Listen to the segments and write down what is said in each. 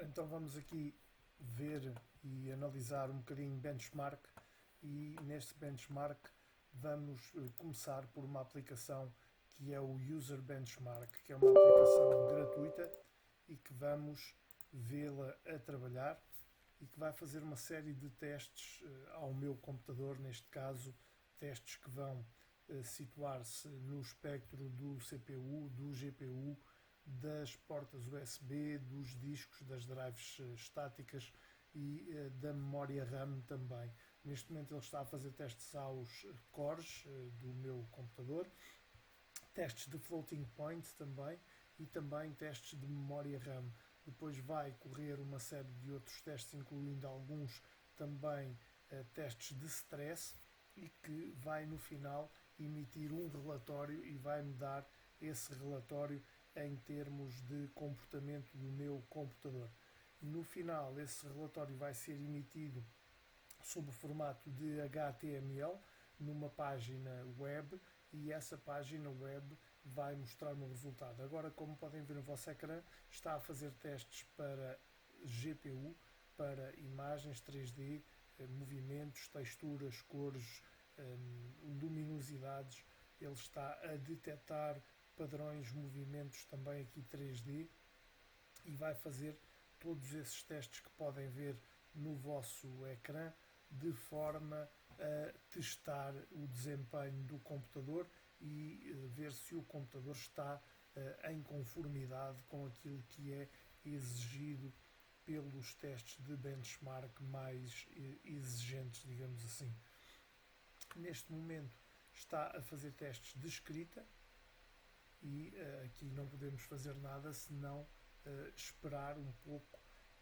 Então vamos aqui ver e analisar um bocadinho benchmark e neste benchmark vamos começar por uma aplicação que é o User Benchmark, que é uma aplicação gratuita e que vamos vê-la a trabalhar e que vai fazer uma série de testes ao meu computador, neste caso testes que vão situar-se no espectro do CPU, do GPU, das portas USB, dos discos, das drives estáticas e da memória RAM também. Neste momento ele está a fazer testes aos cores do meu computador, testes de floating point também e também testes de memória RAM. Depois vai correr uma série de outros testes, incluindo alguns também testes de stress e que vai no final emitir um relatório e vai-me dar esse relatório em termos de comportamento do meu computador. No final, esse relatório vai ser emitido sob o formato de HTML numa página web e essa página web vai mostrar o resultado. Agora, como podem ver no vosso ecrã, está a fazer testes para GPU, para imagens 3D, movimentos, texturas, cores, luminosidades. Ele está a detectar padrões, movimentos também aqui 3D e vai fazer todos esses testes que podem ver no vosso ecrã de forma a testar o desempenho do computador e ver se o computador está em conformidade com aquilo que é exigido pelos testes de benchmark mais exigentes, digamos assim. Neste momento está a fazer testes de escrita e aqui não podemos fazer nada senão esperar um pouco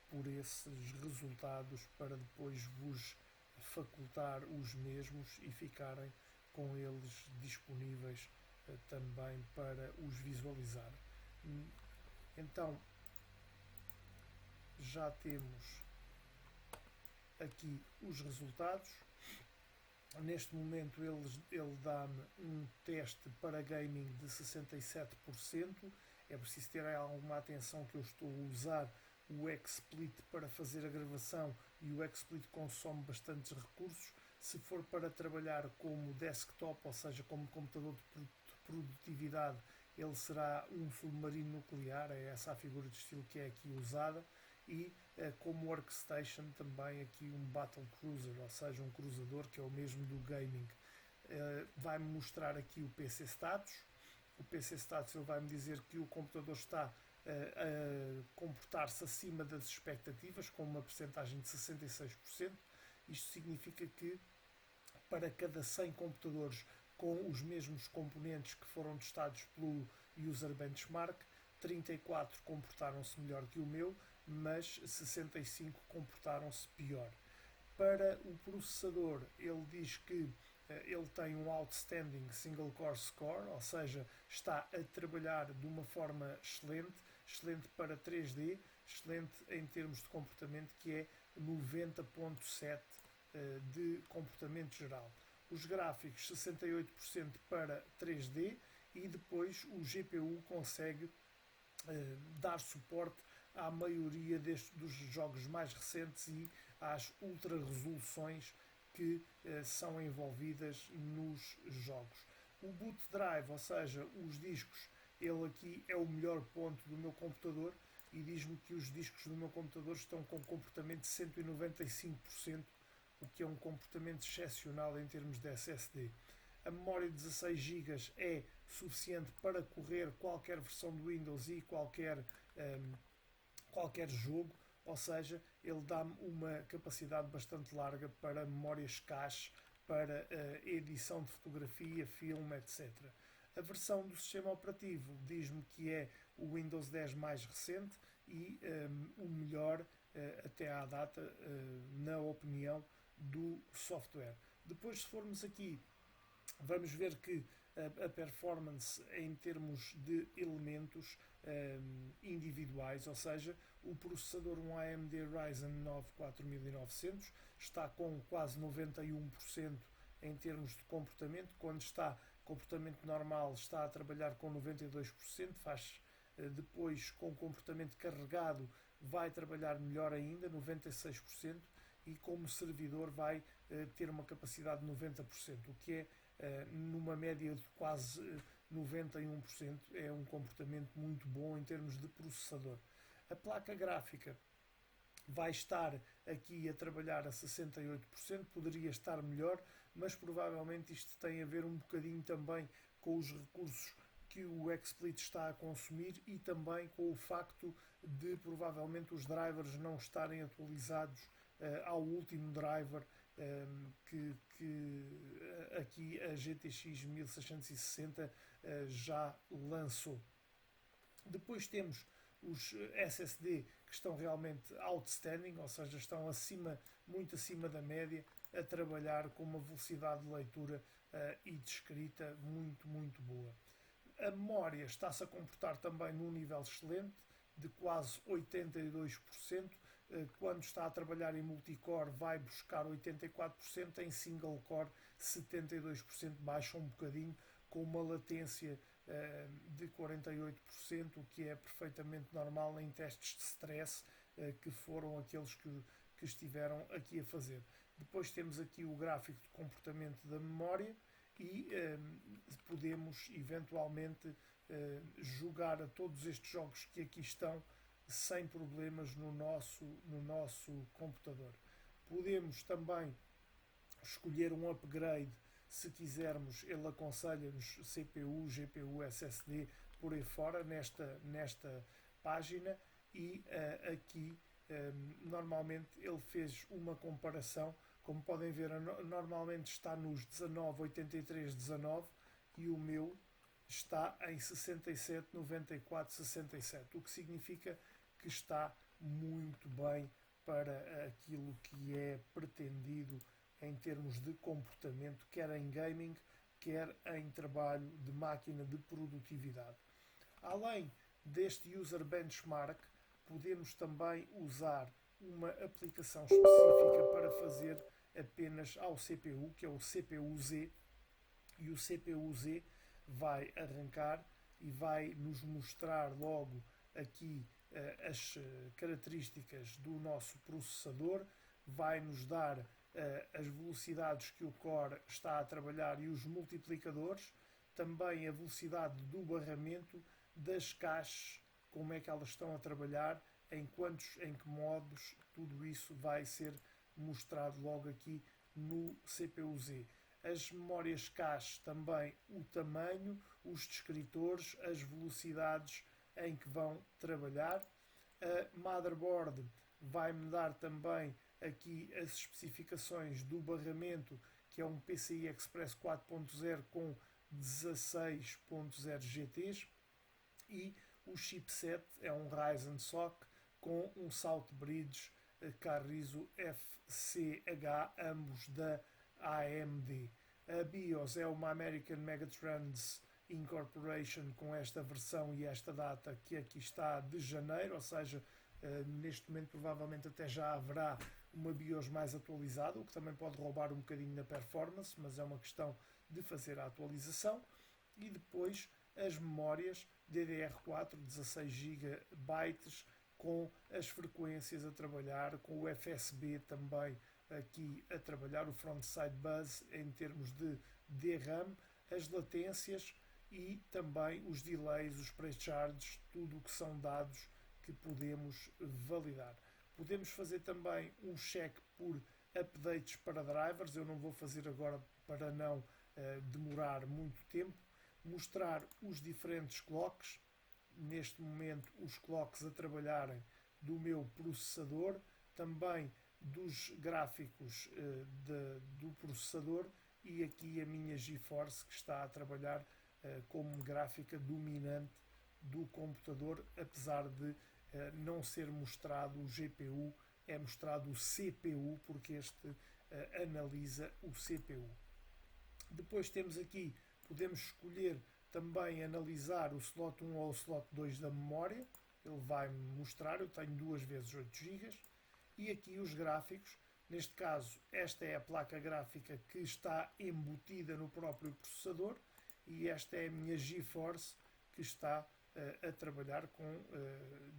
por esses resultados para depois vos facultar os mesmos e ficarem com eles disponíveis também para os visualizar. Então já temos aqui os resultados. Neste momento ele dá-me um teste para gaming de 67%. É preciso ter alguma atenção que eu estou a usar o XSplit para fazer a gravação e o XSplit consome bastantes recursos. Se for para trabalhar como desktop, ou seja, como computador de produtividade, ele será um submarino nuclear, é essa a figura de estilo que é aqui usada, e como workstation também aqui um battle cruiser, ou seja, um cruzador que é o mesmo do gaming. Vai-me mostrar aqui o PC status. O PC status ele vai-me dizer que o computador está a comportar-se acima das expectativas, com uma percentagem de 66%. Isto significa que para cada 100 computadores com os mesmos componentes que foram testados pelo User Benchmark, 34 comportaram-se melhor que o meu, mas 65 comportaram-se pior. Para o processador, ele diz que ele tem um outstanding single core score, ou seja, está a trabalhar de uma forma excelente, excelente para 3D, excelente em termos de comportamento, que é 90.7 de comportamento geral. Os gráficos 68% para 3D e depois o GPU consegue dar suporte à maioria dos jogos mais recentes e às ultra resoluções que são envolvidas nos jogos. O boot drive, ou seja, os discos, ele aqui é o melhor ponto do meu computador e diz-me que os discos do meu computador estão com comportamento de 195%, o que é um comportamento excepcional em termos de SSD. A memória de 16 GB é suficiente para correr qualquer versão do Windows e qualquer jogo, ou seja, ele dá-me uma capacidade bastante larga para memórias cache, para edição de fotografia, filme, etc. A versão do sistema operativo diz-me que é o Windows 10 mais recente e o melhor até à data, na opinião do software. Depois, se formos aqui, vamos ver que a performance em termos de elementos individuais, ou seja, o processador um AMD Ryzen 9 4900 está com quase 91% em termos de comportamento, quando está comportamento normal está a trabalhar com 92%, faz depois com comportamento carregado vai trabalhar melhor ainda, 96%, e como servidor vai ter uma capacidade de 90%, o que é numa média de quase 91%, é um comportamento muito bom em termos de processador. A placa gráfica vai estar aqui a trabalhar a 68%, poderia estar melhor, mas provavelmente isto tem a ver um bocadinho também com os recursos que o XSplit está a consumir e também com o facto de provavelmente os drivers não estarem atualizados ao último driver que aqui a GTX 1660 já lançou. Depois temos os SSD que estão realmente outstanding, ou seja, estão muito acima da média, a trabalhar com uma velocidade de leitura e de escrita muito boa. A memória está-se a comportar também num nível excelente, de quase 82%. Quando está a trabalhar em multicore vai buscar 84%, em single core 72%, baixa um bocadinho, com uma latência de 48%, o que é perfeitamente normal em testes de stress, que foram aqueles que estiveram aqui a fazer. Depois temos aqui o gráfico de comportamento da memória e podemos eventualmente jogar a todos estes jogos que aqui estão sem problemas no nosso computador. Podemos também escolher um upgrade se quisermos. Ele aconselha-nos CPU, GPU, SSD por aí fora nesta página, e aqui normalmente ele fez uma comparação. Como podem ver, normalmente está nos 1983-19 e o meu está em 67-94-67, o que significa que está muito bem para aquilo que é pretendido em termos de comportamento, quer em gaming, quer em trabalho de máquina de produtividade. Além deste User Benchmark, podemos também usar uma aplicação específica para fazer apenas ao CPU, que é o CPU-Z, e o CPU-Z vai arrancar e vai nos mostrar logo aqui as características do nosso processador, vai nos dar as velocidades que o core está a trabalhar e os multiplicadores, também a velocidade do barramento das caches, como é que elas estão a trabalhar, em que modos, tudo isso vai ser mostrado logo aqui no CPU-Z. As memórias cache também, o tamanho, os descritores, as velocidades em que vão trabalhar. A motherboard vai-me dar também aqui as especificações do barramento, que é um PCI Express 4.0 com 16.0 GTs, e o chipset é um Ryzen SoC com um Southbridge Carrizo FCH, ambos da AMD. A BIOS é uma American Megatrends Incorporation, com esta versão e esta data que aqui está de janeiro, ou seja, neste momento provavelmente até já haverá uma BIOS mais atualizada, o que também pode roubar um bocadinho na performance, mas é uma questão de fazer a atualização. E depois as memórias DDR4 16 GB, com as frequências a trabalhar, com o FSB também aqui a trabalhar, o Frontside Bus em termos de DRAM, as latências e também os delays, os pre-charges, tudo o que são dados que podemos validar. Podemos fazer também um check por updates para drivers, eu não vou fazer agora para não demorar muito tempo. Mostrar os diferentes clocks, neste momento os clocks a trabalharem do meu processador, também dos gráficos do processador, e aqui a minha GeForce que está a trabalhar como gráfica dominante do computador, apesar de não ser mostrado o GPU, é mostrado o CPU, porque este analisa o CPU. Depois temos aqui, podemos escolher também analisar o slot 1 ou o slot 2 da memória, ele vai-me mostrar, eu tenho 2 vezes 8 GB, e aqui os gráficos, neste caso esta é a placa gráfica que está embutida no próprio processador, e esta é a minha GeForce que está a trabalhar com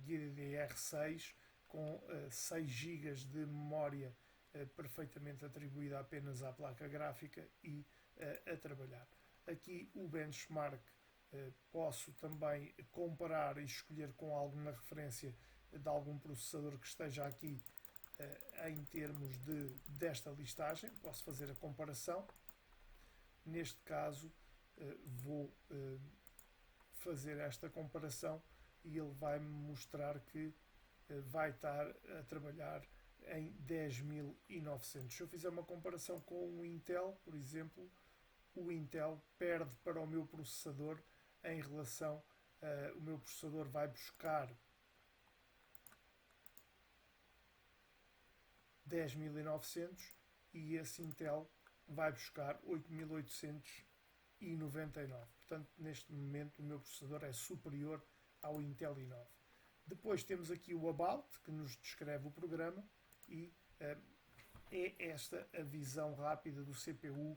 DDR6 com 6 GB de memória perfeitamente atribuída apenas à placa gráfica e a trabalhar. Aqui o benchmark posso também comparar e escolher com alguma referência de algum processador que esteja aqui em termos desta listagem. Posso fazer a comparação. Neste caso vou fazer esta comparação e ele vai-me mostrar que vai estar a trabalhar em 10.900. Se eu fizer uma comparação com o Intel, por exemplo, o Intel perde para o meu processador em relação o meu processador vai buscar 10.900 e esse Intel vai buscar 8.899. Portanto, neste momento o meu processador é superior ao Intel i9. Depois temos aqui o About, que nos descreve o programa, e é esta a visão rápida do CPU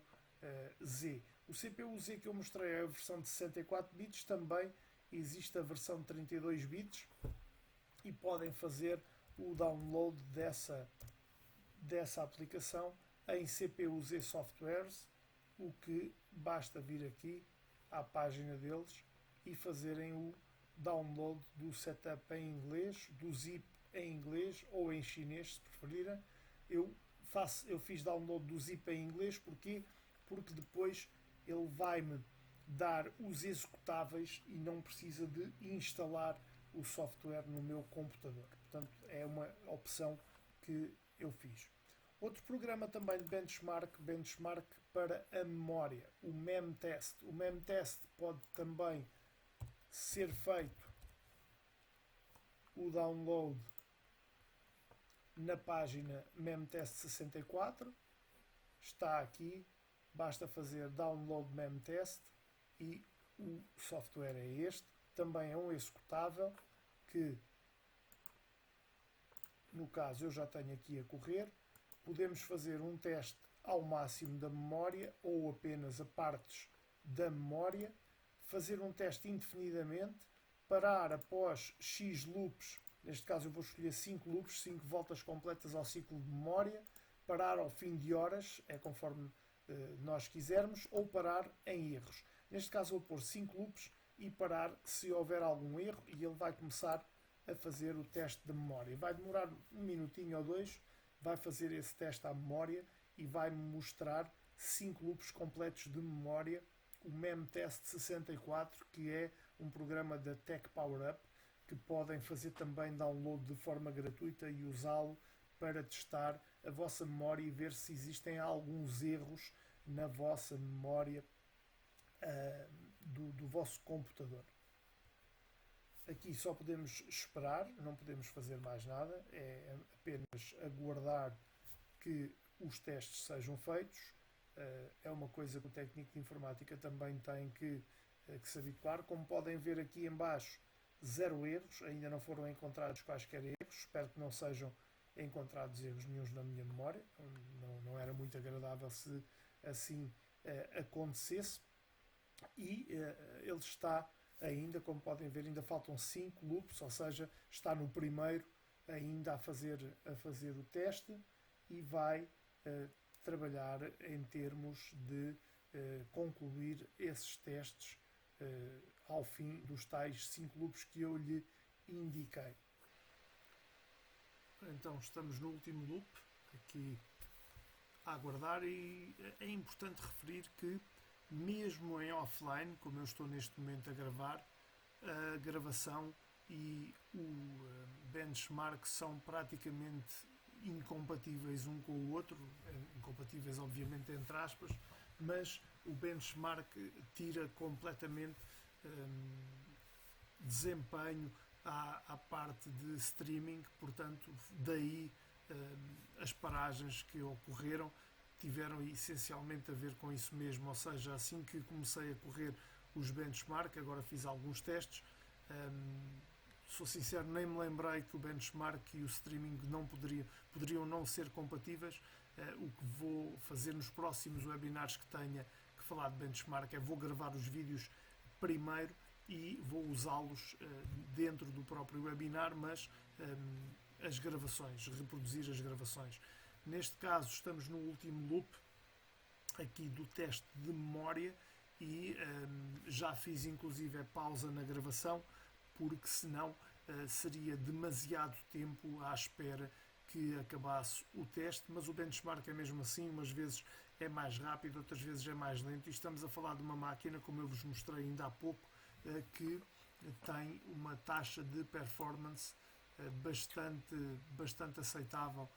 Z. O CPU Z que eu mostrei é a versão de 64 bits, também existe a versão de 32 bits e podem fazer o download dessa aplicação em CPU Z Softwares, o que basta vir aqui à página deles e fazerem o download do setup em inglês, do zip em inglês ou em chinês, se preferirem. Eu fiz download do zip em inglês, porque depois ele vai-me dar os executáveis e não precisa de instalar o software no meu computador. Portanto, é uma opção que eu fiz. Outro programa também de benchmark para a memória, o memtest. O memtest pode também ser feito o download na página memtest64. Está aqui, basta fazer download memtest e o software é este. Também é um executável que, no caso, eu já tenho aqui a correr. Podemos fazer um teste ao máximo da memória ou apenas a partes da memória, fazer um teste indefinidamente, parar após X loops, neste caso eu vou escolher 5 loops, 5 voltas completas ao ciclo de memória, parar ao fim de horas, é conforme nós quisermos, ou parar em erros. Neste caso vou pôr 5 loops e parar se houver algum erro e ele vai começar a fazer o teste de memória. Vai demorar um minutinho ou dois, vai fazer esse teste à memória e vai-me mostrar 5 loops completos de memória, o memtest64, que é um programa da Tech Power Up, que podem fazer também download de forma gratuita e usá-lo para testar a vossa memória e ver se existem alguns erros na vossa memória do vosso computador. Aqui só podemos esperar, não podemos fazer mais nada, é apenas aguardar que os testes sejam feitos. É uma coisa que o técnico de informática também tem que se habituar. Como podem ver aqui em baixo, 0 erros, ainda não foram encontrados quaisquer erros, espero que não sejam encontrados erros nenhuns na minha memória, não era muito agradável se assim acontecesse. E ele está ainda, como podem ver, ainda faltam 5 loops, ou seja, está no primeiro ainda a fazer o teste e vai trabalhar em termos de concluir esses testes ao fim dos tais 5 loops que eu lhe indiquei. Então estamos no último loop, aqui a aguardar, e é importante referir que mesmo em offline, como eu estou neste momento a gravar, a gravação e o benchmark são praticamente incompatíveis um com o outro, incompatíveis obviamente entre aspas, mas o benchmark tira completamente desempenho à parte de streaming, portanto daí as paragens que ocorreram tiveram essencialmente a ver com isso mesmo, ou seja, assim que comecei a correr os benchmark, agora fiz alguns testes, sou sincero, nem me lembrei que o benchmark e o streaming poderiam não ser compatíveis. O que vou fazer nos próximos webinars que tenha que falar de benchmark é vou gravar os vídeos primeiro e vou usá-los dentro do próprio webinar, mas as gravações, reproduzir as gravações. Neste caso estamos no último loop aqui do teste de memória e já fiz inclusive a pausa na gravação, porque senão seria demasiado tempo à espera que acabasse o teste, mas o benchmark é mesmo assim, umas vezes é mais rápido, outras vezes é mais lento, e estamos a falar de uma máquina, como eu vos mostrei ainda há pouco, que tem uma taxa de performance bastante aceitável,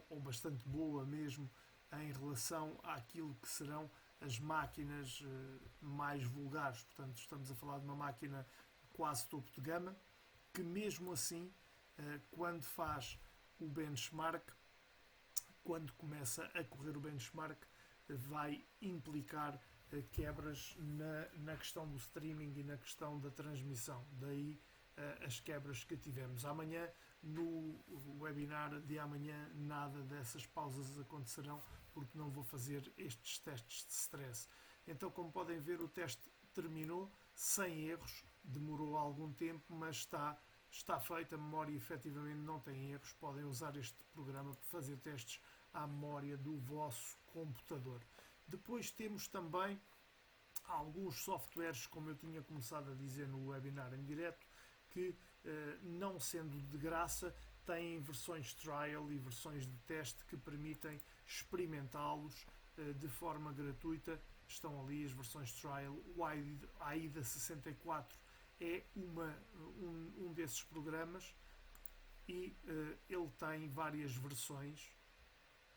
ou bastante boa mesmo, em relação àquilo que serão as máquinas mais vulgares. Portanto, estamos a falar de uma máquina quase topo de gama, que mesmo assim, quando faz o benchmark, quando começa a correr o benchmark, vai implicar quebras na questão do streaming e na questão da transmissão. Daí as quebras que tivemos. Amanhã, no webinar de amanhã, nada dessas pausas acontecerão, porque não vou fazer estes testes de stress. Então, como podem ver, o teste terminou sem erros, demorou algum tempo, mas está feito. A memória efetivamente não tem erros. Podem usar este programa para fazer testes à memória do vosso computador. Depois temos também alguns softwares, como eu tinha começado a dizer no webinar em direto, que não sendo de graça, têm versões trial e versões de teste que permitem experimentá-los de forma gratuita. Estão ali as versões trial. O AIDA 64 é um desses programas e ele tem várias versões,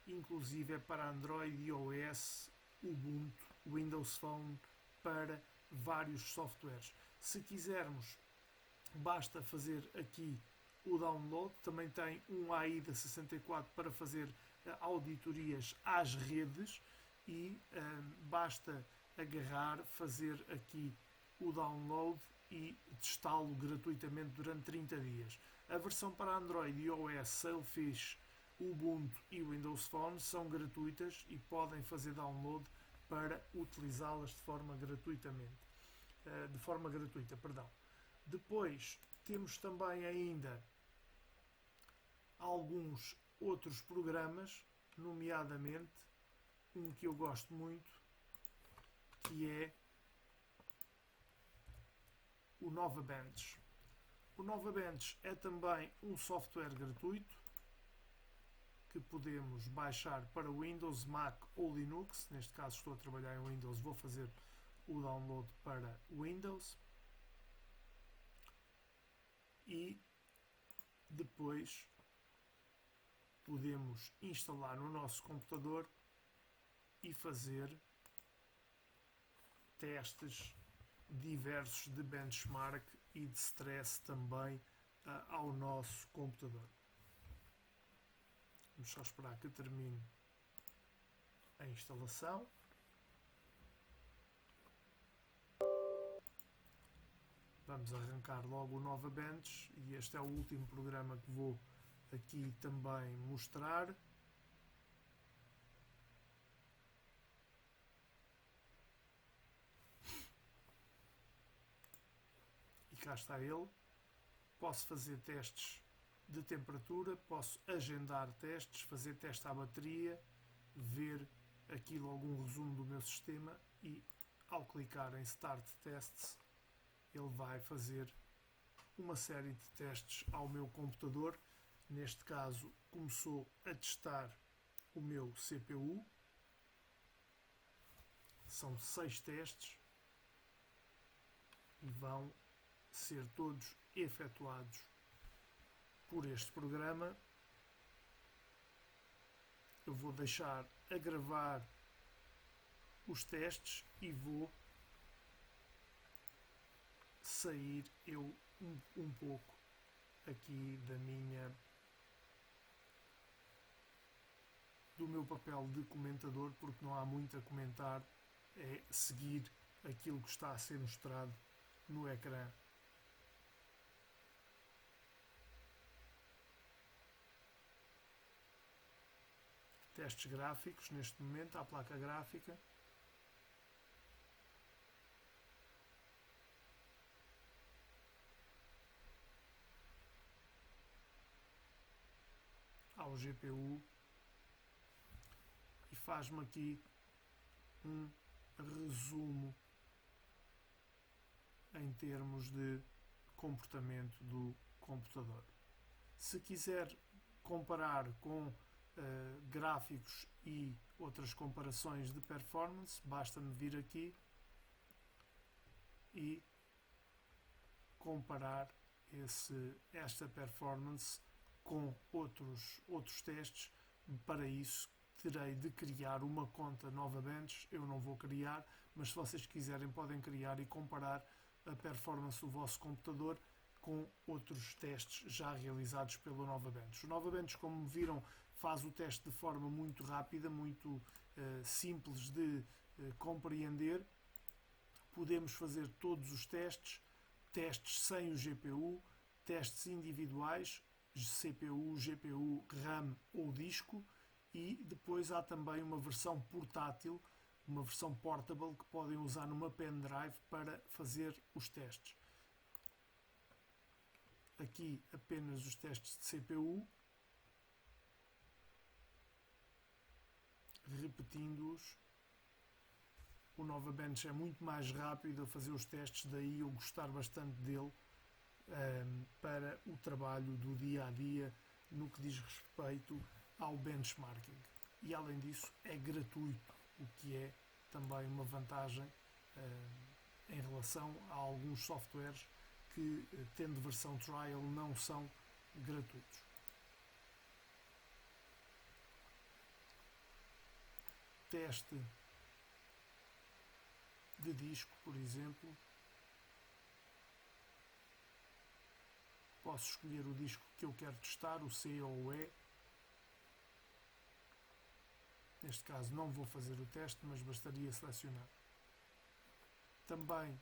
inclusive é para Android, iOS, Ubuntu, Windows Phone, para vários softwares. Se quisermos, basta fazer aqui o download. Também tem um AIDA 64 para fazer auditorias às redes e basta agarrar, fazer aqui o download e testá-lo gratuitamente durante 30 dias. A versão para Android, iOS, Sailfish, Ubuntu e Windows Phone são gratuitas e podem fazer download para utilizá-las de forma gratuita. Depois temos também ainda alguns outros programas, nomeadamente um que eu gosto muito, que é o Nova Bench. O Nova Bench é também um software gratuito que podemos baixar para Windows, Mac ou Linux. Neste caso estou a trabalhar em Windows, vou fazer o download para Windows e depois podemos instalar no nosso computador e fazer testes diversos de benchmark e de stress também ao nosso computador. Vamos só esperar que termine a instalação. Vamos arrancar logo o Nova Bench e este é o último programa que vou aqui também mostrar. E cá está ele. Posso fazer testes de temperatura, posso agendar testes, fazer teste à bateria, ver aqui logo um resumo do meu sistema e ao clicar em Start Tests ele vai fazer uma série de testes ao meu computador. Neste caso começou a testar o meu CPU. São 6 testes e vão ser todos efetuados por este programa. Eu vou deixar a gravar os testes e vou sair eu um pouco aqui do meu papel de comentador, porque não há muito a comentar, é seguir aquilo que está a ser mostrado no ecrã. Testes gráficos, neste momento, à placa gráfica. ao GPU e faz-me aqui um resumo em termos de comportamento do computador. Se quiser comparar com gráficos e outras comparações de performance, basta-me vir aqui e comparar esta performance com outros testes. Para isso terei de criar uma conta NovaBench. Eu não vou criar, mas se vocês quiserem podem criar e comparar a performance do vosso computador com outros testes já realizados pelo NovaBench. O NovaBench, como viram, faz o teste de forma muito rápida, muito simples de compreender. Podemos fazer todos os testes sem o GPU, testes individuais, CPU, GPU, RAM ou disco, e depois há também uma versão portátil, uma versão portable que podem usar numa pendrive para fazer os testes. Aqui apenas os testes de CPU, repetindo-os. O NovaBench é muito mais rápido a fazer os testes, daí eu gostar bastante dele para o trabalho do dia a dia no que diz respeito ao benchmarking. E além disso é gratuito, o que é também uma vantagem em relação a alguns softwares que, tendo versão trial, não são gratuitos. Teste de disco, por exemplo. Posso escolher o disco que eu quero testar, o C ou o E. Neste caso não vou fazer o teste, mas bastaria selecionar. Também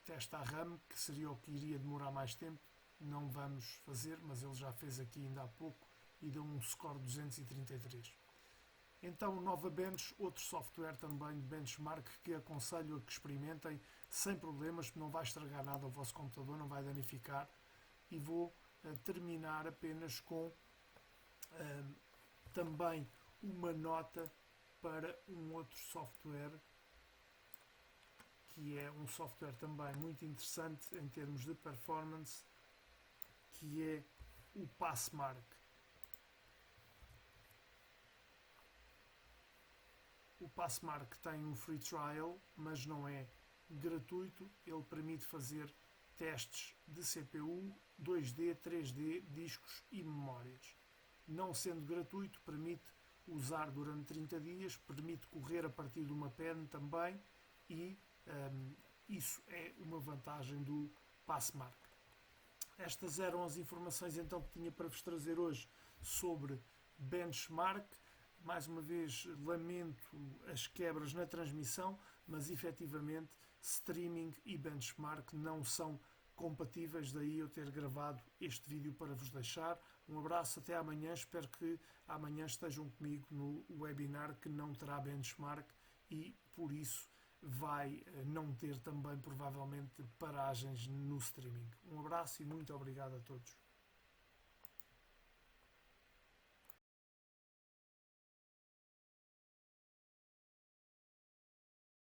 testa a RAM, que seria o que iria demorar mais tempo. Não vamos fazer, mas ele já fez aqui ainda há pouco e deu um score 233. Então, NovaBench, outro software também de benchmark que aconselho a que experimentem sem problemas, não vai estragar nada ao vosso computador, não vai danificar. E vou terminar apenas com também uma nota para um outro software, que é um software também muito interessante em termos de performance, que é o Passmark. O Passmark tem um free trial, mas não é gratuito. Ele permite fazer testes de CPU, 2D, 3D, discos e memórias. Não sendo gratuito, permite usar durante 30 dias, permite correr a partir de uma pen também, e isso é uma vantagem do Passmark. Estas eram as informações então que tinha para vos trazer hoje sobre benchmark. Mais uma vez lamento as quebras na transmissão, mas efetivamente streaming e benchmark não são compatíveis, daí eu ter gravado este vídeo para vos deixar. Um abraço, até amanhã, espero que amanhã estejam comigo no webinar que não terá benchmark e por isso vai não ter também provavelmente paragens no streaming. Um abraço e muito obrigado a todos.